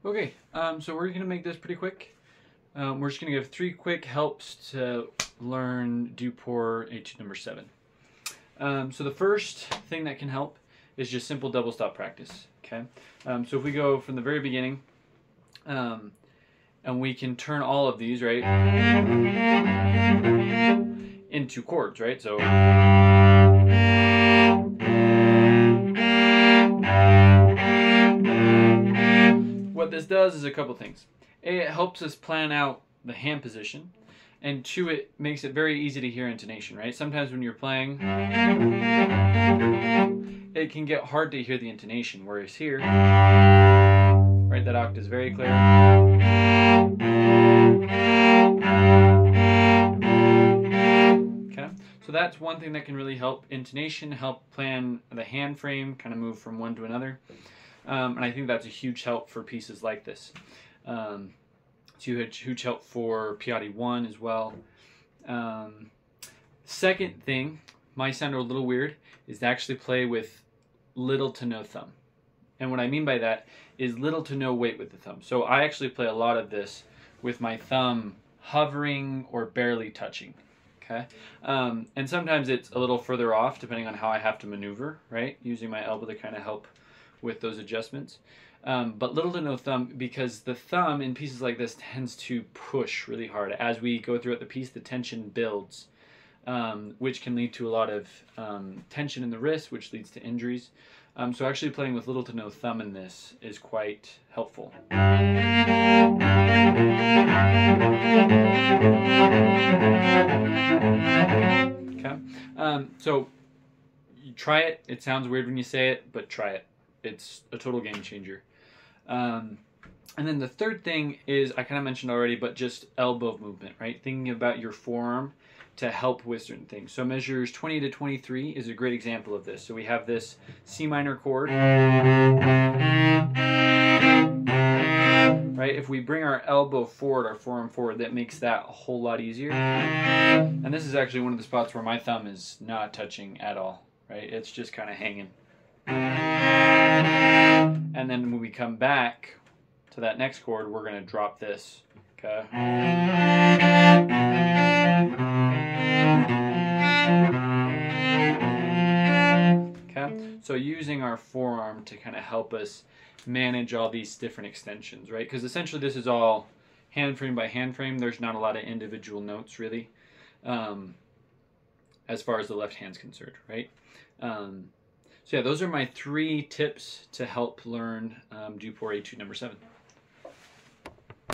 Okay, so we're gonna make this pretty quick. We're just gonna give 3 quick helps to learn Duport Etude number 7. So the first thing that can help is just simple double stop practice. Okay, so if we go from the very beginning, and we can turn all of these right into chords, right? So what this does is a couple things. A, it helps us plan out the hand position, and 2, it makes it very easy to hear intonation, right? Sometimes when you're playing, it can get hard to hear the intonation, whereas here, right, that octave is very clear. Okay, so that's one thing that can really help intonation, help plan the hand frame, kind of move from one to another. And I think that's a huge help for pieces like this. It's a huge help for Piatti 1 as well. Second thing, might sound a little weird, is to actually play with little to no thumb. And what I mean by that is little to no weight with the thumb. So I actually play a lot of this with my thumb hovering or barely touching. Okay, and sometimes it's a little further off depending on how I have to maneuver, right? Using my elbow to kind of help with those adjustments. But little to no thumb, because the thumb in pieces like this tends to push really hard. As we go throughout the piece, the tension builds, which can lead to a lot of tension in the wrist, which leads to injuries. So actually playing with little to no thumb in this is quite helpful. Okay, so you try it. It sounds weird when you say it, but try it. It's a total game changer. And then the third thing is, I kind of mentioned already, but just elbow movement, right? Thinking about your forearm to help with certain things. So measures 20 to 23 is a great example of this. So we have this C minor chord, right? If we bring our elbow forward, our forearm forward, that makes that a whole lot easier. And this is actually one of the spots where my thumb is not touching at all, right? It's just kind of hanging. And then when we come back to that next chord, we're going to drop this. Okay. Okay. So using our forearm to kind of help us manage all these different extensions, right? Because essentially this is all hand frame by hand frame. There's not a lot of individual notes really, as far as the left hand's concerned, right? So yeah, those are my 3 tips to help learn Duport Etude number 7.